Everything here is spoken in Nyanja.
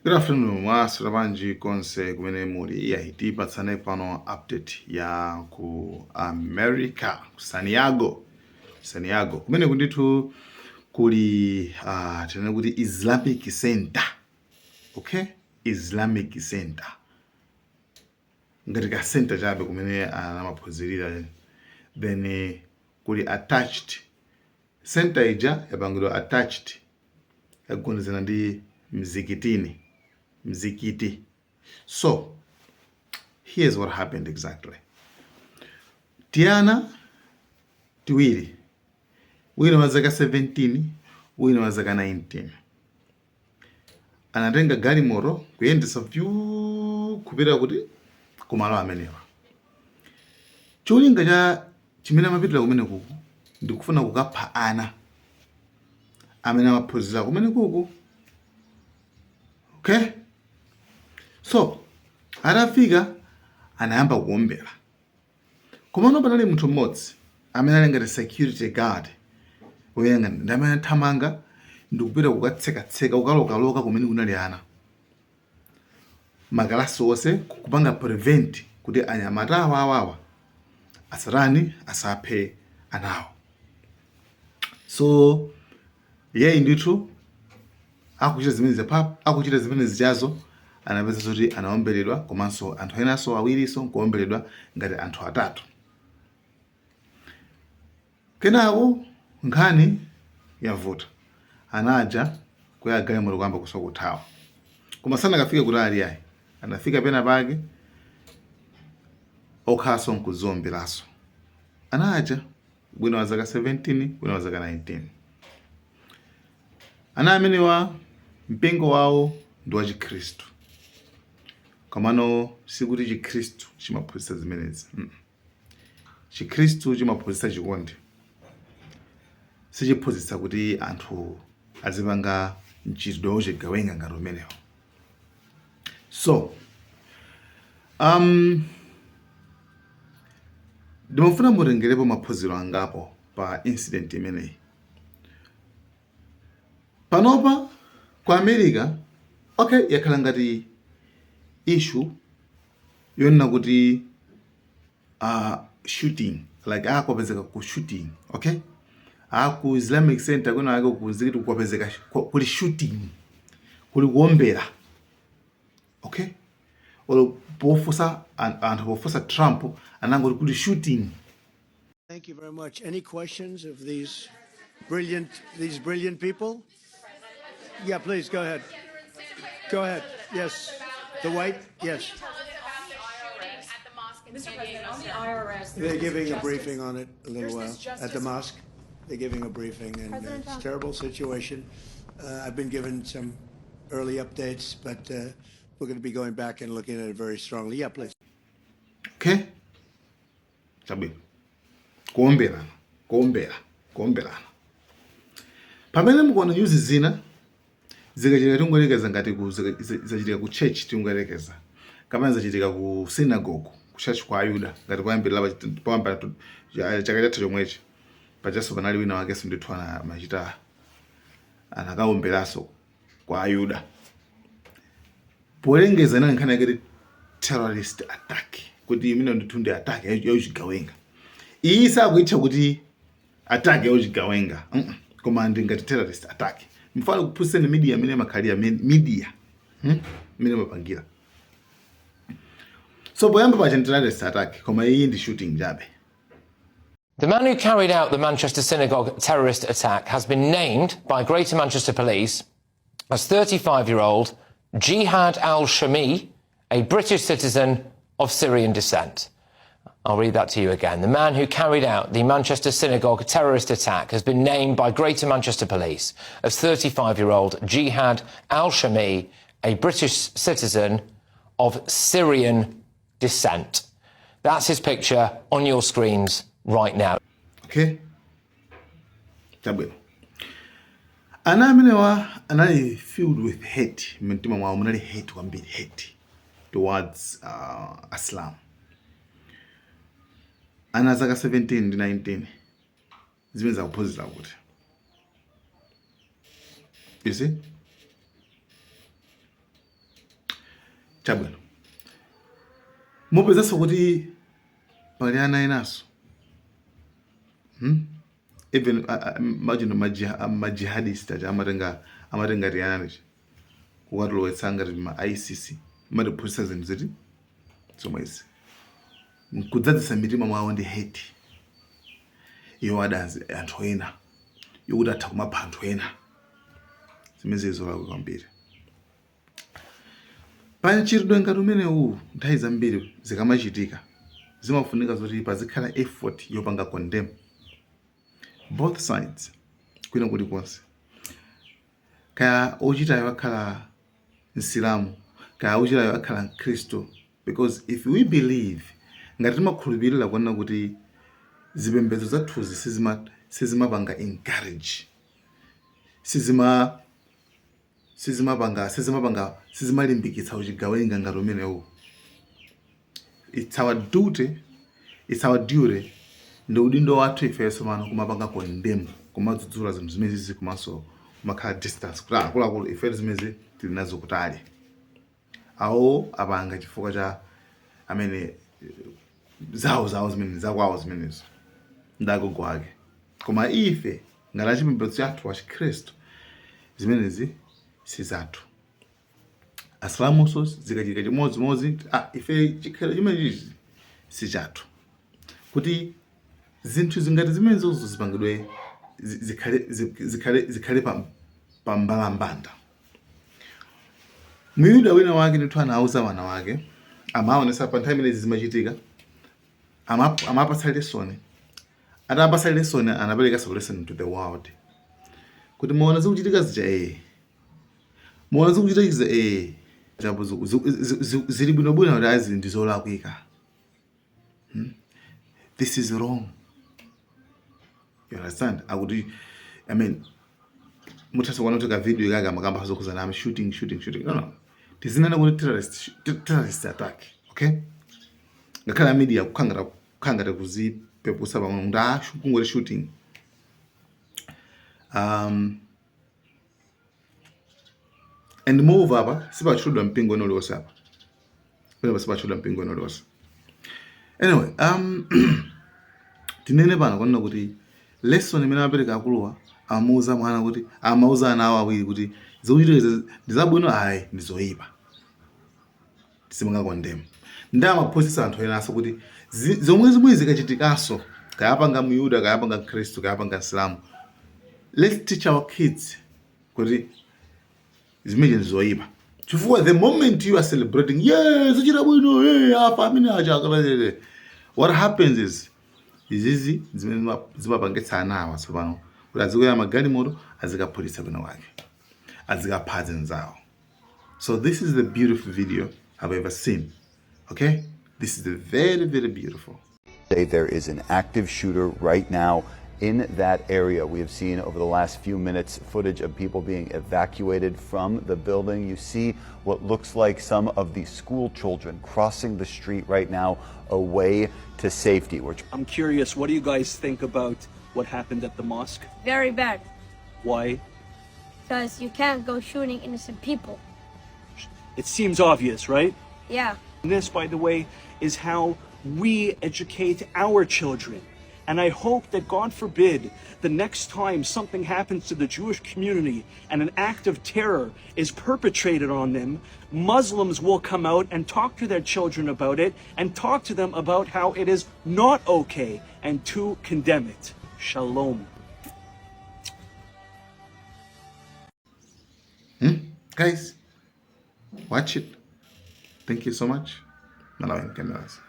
Good afternoon, mwaswera bwanji konse kumene muli tipatsane pano update ya ku America, ku Santiago kumene kundithu kuli tinene kuti Islamic Center. Okay, Islamic Center ngati ka center chabe kumene anamaphunzirira, then kuli attached center ija yapangidwa attached yakugonezana ndi mzikiti. So here's what happened exactly. Tiana tiwiri, wina wa zaka 17, wina wa zaka 19, anatenga galimoto kuyendesa vyu kupita kuti kumalo amenewa. Cholinga cha chimene amapitira kumene kuku ndikufuna kukapha ana amene amaphunzira kumene kuku. Okay, so atafika anayamba kuombera, komano panali munthu mmodzi amene ali ngati security guard woyang'ana ndi amene athamanga ndikupita kukatsekatseka kukalokaloka kumene kunali ana, makalasi onse kupanga prevent kuti anyamata awawa asaphe anawo. So yeye ndithu akuchita zimene zichazo, anapeza zoti anaomberedwa, komanso anthu enanso awiriso nkuomberedwa ngati anthu atatu. Kenako nkhani yavuta, anaja kwaya galimoto kuyamba kusowa kuthawa, koma sanakafike kuti ali ayi, anafika pena pake okhaso nkuzomberaso. Anaja wina wa zaka 17, wina wa zaka 19. Ana amenewa mpingo wawo ndi wa Chikhristu, komano sikuti Chikhristu chimaphunzitsa zimenezi. Chikhristu chimaphunzitsa chikondi, sichiphunzitsa kuti anthu azipanga mchitidwe wochigawenga ngati umenewo. So ndimafuna mutengerepo maphunziro angapo pa incident imeneyi. Panopa ku America, okay, yakhala ngati issue yonena kuti shooting, like akwapezeka ku shooting. Okay, ku Islamic Center kuna ake kuzikiti kwapezeka kuli shooting, kuli kuombera. Okay, olo pofusa anthu pofusa Trump anangoti kuli shooting. Thank you very much. Any questions of these brilliant people? Yeah, please go ahead. Go ahead. Yes. The white? Yes. Mr. President, on the IRS, They're giving a briefing on it a little while at the mosque. They're giving a briefing, and it's a terrible situation. I've been given some early updates, but we're going to be going back and looking at it very strongly. Yeah, please. Okay. Chabi. Kuombera. Pamene mukuona news zina zikachitika tiungalekeza ngati zachitika ku church tiungalekeza, kama zachitika ku synagogue, ku church kwa Ayuda ngati kwayambirira pawamba chaka chatha chomwechi pachaso panali wina wakenso ndithu machita anakaomberaso kwa Ayuda. Polengeza inali nkhani yake terrorist attack, kuti imene ndithu ndi attack yochigawenga. Iyi sakuitcha kuti attack yochigawenga, koma ndi ngati terrorist attack. Mfano kuphunzitsa media amene makhalira media imene mapangira. So poyamba pacha terrorist attack, koma iyi ndi shooting jabe. The man who carried out the Manchester synagogue terrorist attack has been named by Greater Manchester Police as 35-year-old Jihad al-Shami, a British citizen of Syrian descent. I'll read that to you again. The man who carried out the Manchester synagogue terrorist attack has been named by Greater Manchester Police as 35-year-old Jihad al-Shami, a British citizen of Syrian descent. That's his picture on your screens right now. Okay? Chabwino. Ana amenewa anali filled with hate. Mtima mwawo munali hate kwambiri, hate towards Islam. Ana zaka 17 ndi 19 zimene zakuphunzira kuti. You see? chabwino mupezanso kuti pali ana enaso even imagine majihadist aja amatenga tiyanachi kukatulowetsa ngati ma ICC matiphunzitsa zinthu ziti zomwezi nkudzadzisa mitima mwawo ndi hate iwo adanzi anthu ena yokuti atha kumapha anthu ena zimene zolakwa kwambiri. Panchitidwe ngati umenewu nthawi zambiri zikamachitika zimafunika zoti pazikhala effort yopanga condemn both sides kwina kulikonse, kaya ochitayo akhala Msilamu kaya ochitayo akhala Mkhristu, because if we believe ngati timakhulupirira kuona kuti zipembedzo zathuzi sizimapanga encourage sizimalimbikitsa uchigawenga ngati umenewu, it's our duty ndi udindo wathu ifenso mano kumapanga condemn kumadzudzula zinthu zimenezi komanso kumakhala distance kuti akuluakulu ife zimezi tili nazo kutali awo apanga chifukwa cha amene zawo zimene zakwawo zimenezo ndagogo ake, koma ife ngati achipembedzo chathu wa Chikhristu zimenezi sizathu. Asilamuso zikachitika chimodzimodzi ife chikhera chimenechi si chathu, kuti zinthu zingati zimenezozo zipangidwe zikhale pa mbalambanda. Myuda wina wake ndithu anauza wana wake amaonesa pa nthawi imenezi zimachitika amapatsa lesson, atapatsa lesson anapereka lesson to the world kuti muona zikuchitika zija muona zikuchitika zija zili bwinobwino kuti azi ndi zolakwika. This is wrong. You understand? I mean, mutasa kuona kuti ka video kaka makamba zokuzana am shooting. No. Tizinana kuti terrorist attack, okay? Ngakhala media kukhangata kuzipepusa pamwe kungoti shooting. And move apa sipachudwa mpingo nolosa apa. Bwana sipachudwa mpingo nolosa. Anyway, tinene pano kuona kuti lesson imene apereka akuluwa amuuza mwana kuti amauza ana awo awiri kuti zikuchitika ndizabwino ayi ndizoyipa tisimanga condemn. Ndamaphunzitsa anthu enaso kuti zomwe zikachitikanso kayapanga Myuda kayapanga Mkhristu kayapanga Msilamu, let's teach our kids kuti zimene ndizoyipa, chifukwa the moment you are celebrating zochita bwino apa amene acha, what happens is izizi zimene zimapangitsa ana awa tsopano kuti azikoya magalimoto azikaphulitsa bwino wake azikaphaza nzawo. So this is the beautiful video I've ever seen. Okay, this is very, very beautiful. There is an active shooter right now in that area. We have seen over the last few minutes footage of people being evacuated from the building. You see what looks like some of the school children crossing the street right now away to safety. I'm curious, what do you guys think about what happened at the mosque? Very bad. Why? Because you can't go shooting innocent people. It seems obvious, right? Yeah. This, by the way, is how we educate our children. And I hope that, God forbid, the next time something happens to the Jewish community and an act of terror is perpetrated on them, Muslims will come out and talk to their children about it and talk to them about how it is not okay and to condemn it. Shalom. Guys, watch it. Thank you so much. Malawian cameras.